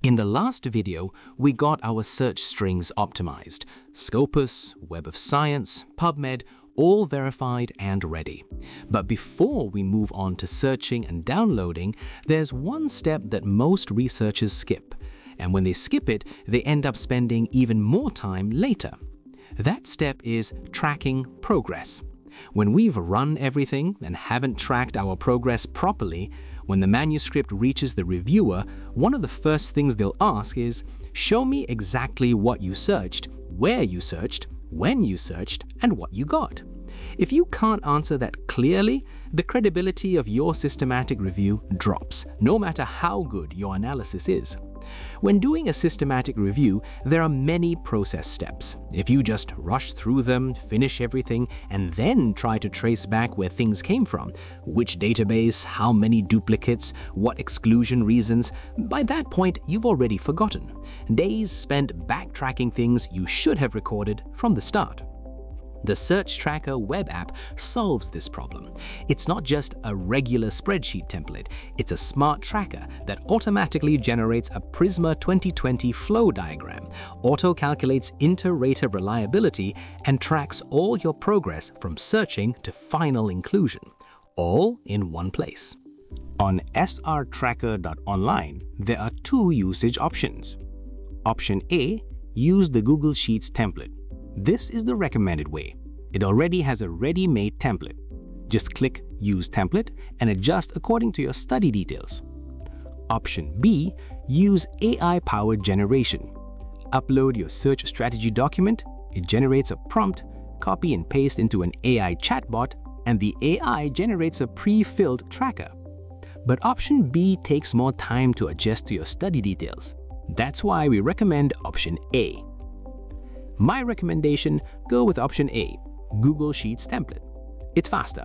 In the last video, we got our search strings optimized. Scopus, Web of Science, PubMed, all verified and ready. But before we move on to searching and downloading, there's one step that most researchers skip. And when they skip it, they end up spending even more time later. That step is tracking progress. When we've run everything and haven't tracked our progress properly, when the manuscript reaches the reviewer, one of the first things they'll ask is, show me exactly what you searched, where you searched, when you searched, and what you got. If you can't answer that clearly, the credibility of your systematic review drops, no matter how good your analysis is. When doing a systematic review, there are many process steps. If you just rush through them, finish everything, and then try to trace back where things came from, which database, how many duplicates, what exclusion reasons, by that point you've already forgotten. Days spent backtracking things you should have recorded from the start. The Search Tracker web app solves this problem. It's not just a regular spreadsheet template, it's a smart tracker that automatically generates a PRISMA 2020 flow diagram, auto-calculates inter-rater reliability, and tracks all your progress from searching to final inclusion, all in one place. On srtracker.online, there are two usage options. Option A, use the Google Sheets template. This is the recommended way. It already has a ready-made template. Just click Use Template and adjust according to your study details. Option B, use AI-powered generation. Upload your search strategy document, it generates a prompt, copy and paste into an AI chatbot, and the AI generates a pre-filled tracker. But option B takes more time to adjust to your study details. That's why we recommend option A. My recommendation, go with option A, Google Sheets template. It's faster,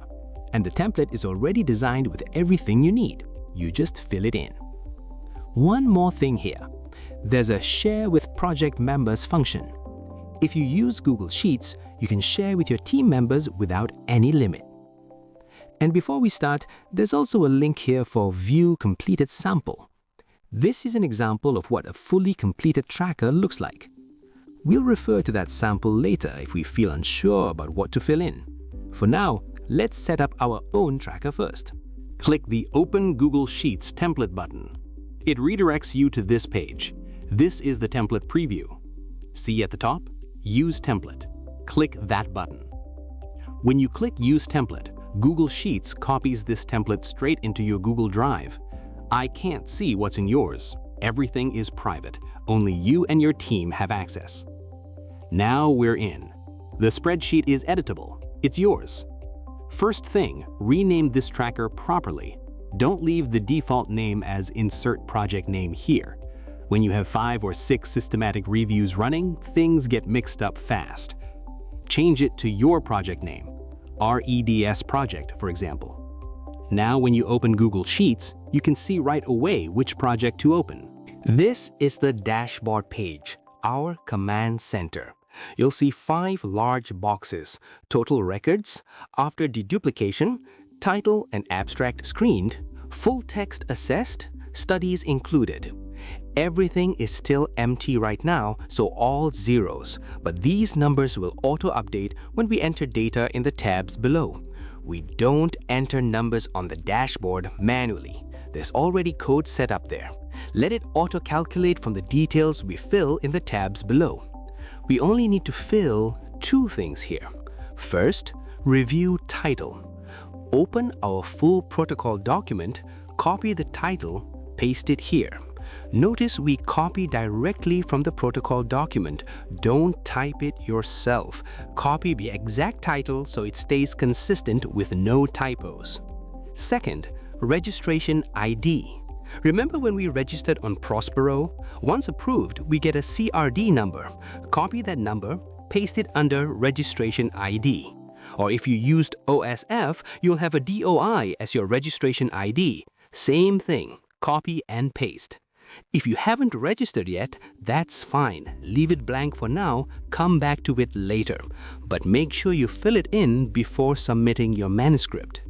and the template is already designed with everything you need. You just fill it in. One more thing here. There's a Share with Project Members function. If you use Google Sheets, you can share with your team members without any limit. And before we start, there's also a link here for View Completed Sample. This is an example of what a fully completed tracker looks like. We'll refer to that sample later if we feel unsure about what to fill in. For now, let's set up our own tracker first. Click the Open Google Sheets template button. It redirects you to this page. This is the template preview. See at the top? Use Template. Click that button. When you click Use Template, Google Sheets copies this template straight into your Google Drive. I can't see what's in yours. Everything is private. Only you and your team have access. Now we're in. The spreadsheet is editable. It's yours. First thing, rename this tracker properly. Don't leave the default name as Insert Project Name here. When you have 5 or 6 systematic reviews running, things get mixed up fast. Change it to your project name, REDS Project, for example. Now when you open Google Sheets, you can see right away which project to open. This is the dashboard page, our command center. You'll see 5 large boxes: total records, after deduplication, title and abstract screened, full text assessed, studies included. Everything is still empty right now, so all zeros, but these numbers will auto-update when we enter data in the tabs below. We don't enter numbers on the dashboard manually. There's already code set up there. Let it auto-calculate from the details we fill in the tabs below. We only need to fill 2 things here. First, review title. Open our full protocol document, copy the title, paste it here. Notice we copy directly from the protocol document. Don't type it yourself. Copy the exact title so it stays consistent with no typos. Second, registration ID. Remember when we registered on Prospero? Once approved, we get a CRD number. Copy that number, paste it under registration ID. Or if you used OSF, you'll have a DOI as your registration ID. Same thing, copy and paste. If you haven't registered yet, that's fine. Leave it blank for now, come back to it later. But make sure you fill it in before submitting your manuscript.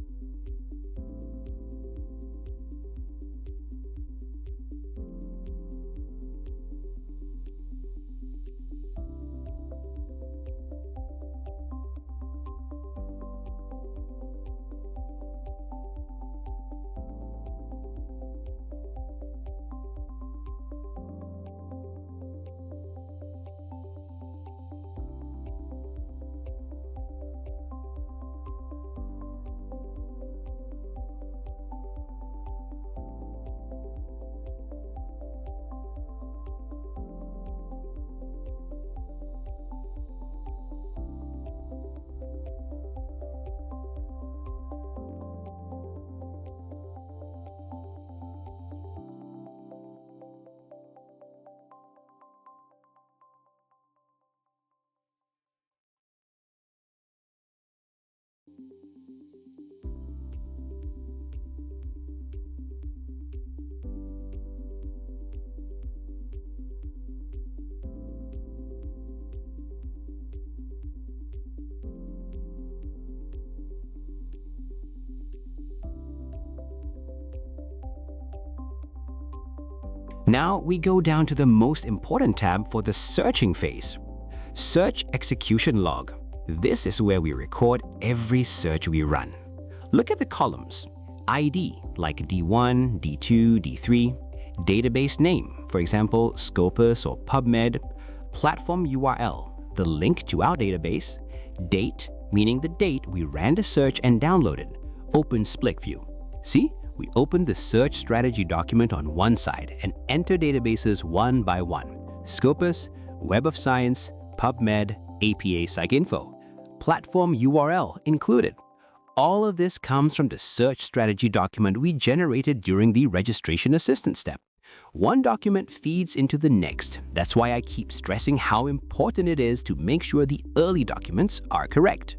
Now we go down to the most important tab for the searching phase. Search execution log. This is where we record every search we run. Look at the columns. ID, like D1, D2, D3. Database name, for example, Scopus or PubMed. Platform URL, the link to our database. Date, meaning the date we ran the search and downloaded. Open split view. See, we open the search strategy document on one side and enter databases one by one. Scopus, Web of Science, PubMed, APA PsycInfo. Platform URL included. All of this comes from the search strategy document we generated during the registration assistance step. One document feeds into the next. That's why I keep stressing how important it is to make sure the early documents are correct.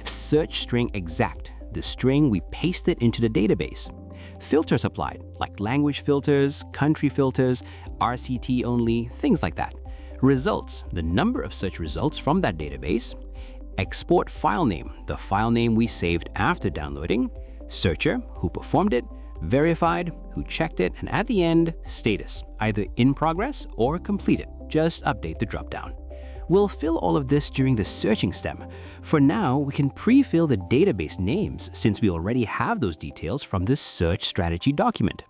Search string exact, the string we pasted into the database. Filters applied, like language filters, country filters, RCT only, things like that. Results, the number of search results from that database. Export file name, the file name we saved after downloading. Searcher, who performed it. Verified, who checked it. And at the end, status, either in progress or completed. Just update the dropdown. We'll fill all of this during the searching step. For now, we can pre-fill the database names since we already have those details from this search strategy document.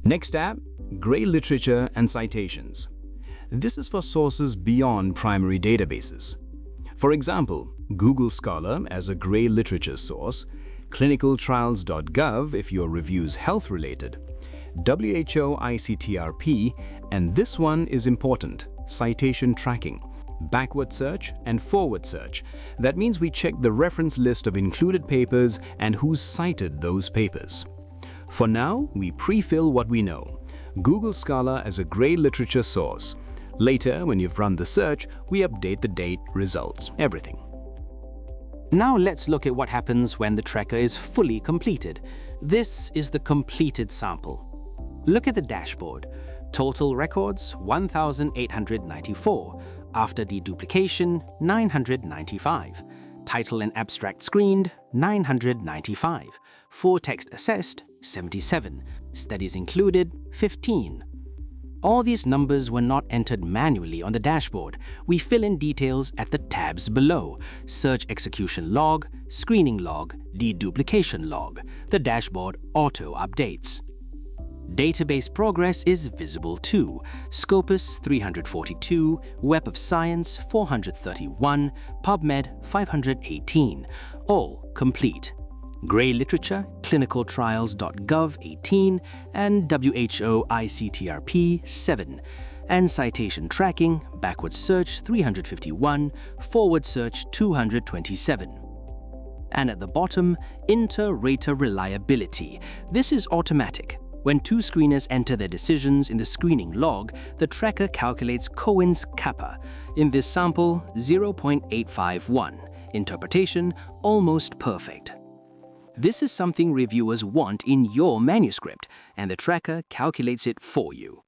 Next tab, Gray Literature and Citations. This is for sources beyond primary databases. For example, Google Scholar as a gray literature source, clinicaltrials.gov if your review's health-related, 𝗪𝗺/ICTRP, and this one is important, citation tracking, backward search and forward search. That means we check the reference list of included papers and who's cited those papers. For now, we pre-fill what we know. Google Scholar as a gray literature source. Later, when you've run the search, we update the date, results, everything. Now let's look at what happens when the tracker is fully completed. This is the completed sample. Look at the dashboard. Total records, 1,894. After deduplication, 995. Title and abstract screened, 995, full text assessed, 77, studies included, 15. All these numbers were not entered manually on the dashboard. We fill in details at the tabs below: search execution log, screening log, deduplication log. The dashboard auto updates. Database progress is visible too: Scopus 342, Web of Science 431, PubMed 518, all complete. Grey Literature, clinicaltrials.gov 18, and 𝗪𝗺 7, and citation tracking, backward search 351, forward search 227. And at the bottom, inter-rater reliability. This is automatic. When two screeners enter their decisions in the screening log, the tracker calculates Cohen's kappa. In this sample, 0.851. Interpretation, almost perfect. This is something reviewers want in your manuscript, and the tracker calculates it for you.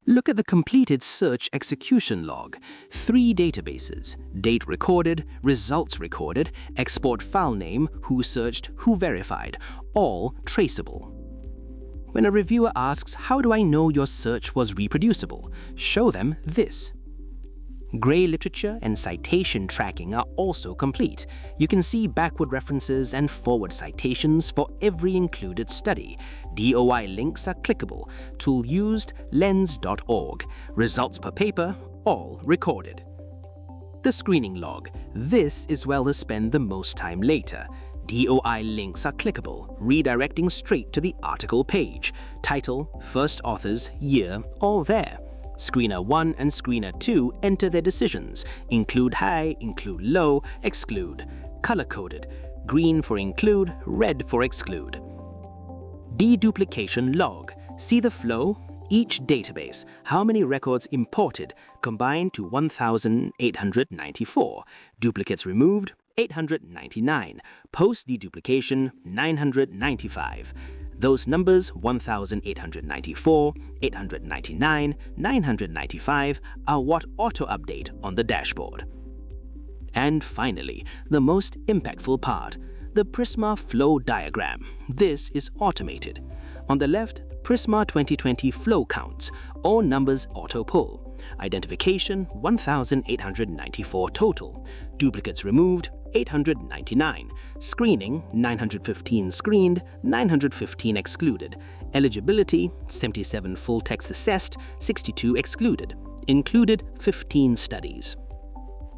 Look at the completed search execution log. 3 databases: date recorded, results recorded, export file name, who searched, who verified, all traceable. When a reviewer asks, "How do I know your search was reproducible?" show them this. Grey literature and citation tracking are also complete. You can see backward references and forward citations for every included study. DOI links are clickable. Tool used, lens.org. Results per paper, all recorded. The screening log. This is where we'll spend the most time later. DOI links are clickable, redirecting straight to the article page. Title, first authors, year, all there. Screener 1 and Screener 2 enter their decisions: include high, include low, exclude. Color-coded: green for include, red for exclude. Deduplication log. See the flow? Each database, how many records imported, combined to 1,894. Duplicates removed, 899. Post-deduplication, 995. Those numbers, 1,894, 899, 995, are what auto-update on the dashboard. And finally, the most impactful part, the PRISMA flow diagram. This is automated. On the left, PRISMA 2020 flow counts, all numbers auto-pull. Identification, 1,894 total. Duplicates removed, 899. Screening, 915 screened, 915 excluded. Eligibility, 77 full text assessed, 62 excluded. Included, 15 studies.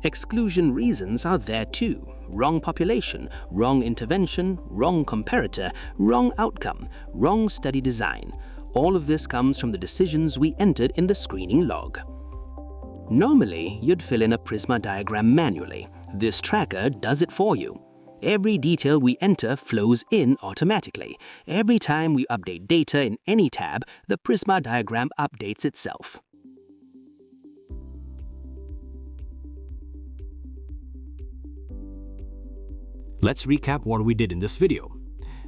Exclusion reasons are there too: wrong population, wrong intervention, wrong comparator, wrong outcome, wrong study design. All of this comes from the decisions we entered in the screening log. Normally, you'd fill in a PRISMA diagram manually. This tracker does it for you. Every detail we enter flows in automatically. Every time we update data in any tab, the PRISMA diagram updates itself. Let's recap what we did in this video.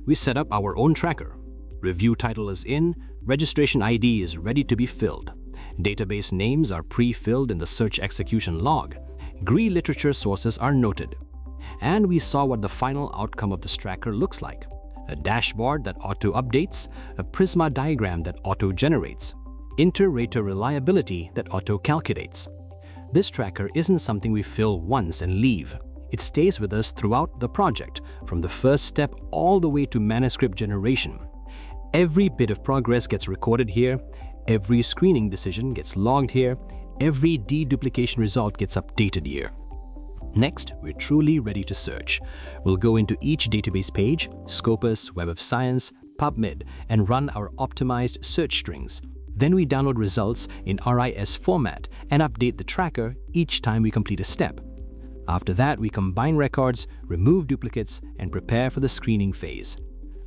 We set up our own tracker. Review title is in, registration ID is ready to be filled. Database names are pre-filled in the search execution log. Grey literature sources are noted. And we saw what the final outcome of this tracker looks like: a dashboard that auto-updates, a PRISMA diagram that auto-generates, inter-rater reliability that auto-calculates. This tracker isn't something we fill once and leave. It stays with us throughout the project, from the first step all the way to manuscript generation. Every bit of progress gets recorded here, every screening decision gets logged here, every deduplication result gets updated here. Next, we're truly ready to search. We'll go into each database page, Scopus, Web of Science, PubMed, and run our optimized search strings. Then we download results in RIS format and update the tracker each time we complete a step. After that, we combine records, remove duplicates, and prepare for the screening phase.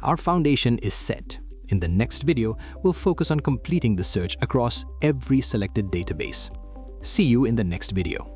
Our foundation is set. In the next video, we'll focus on completing the search across every selected database. See you in the next video.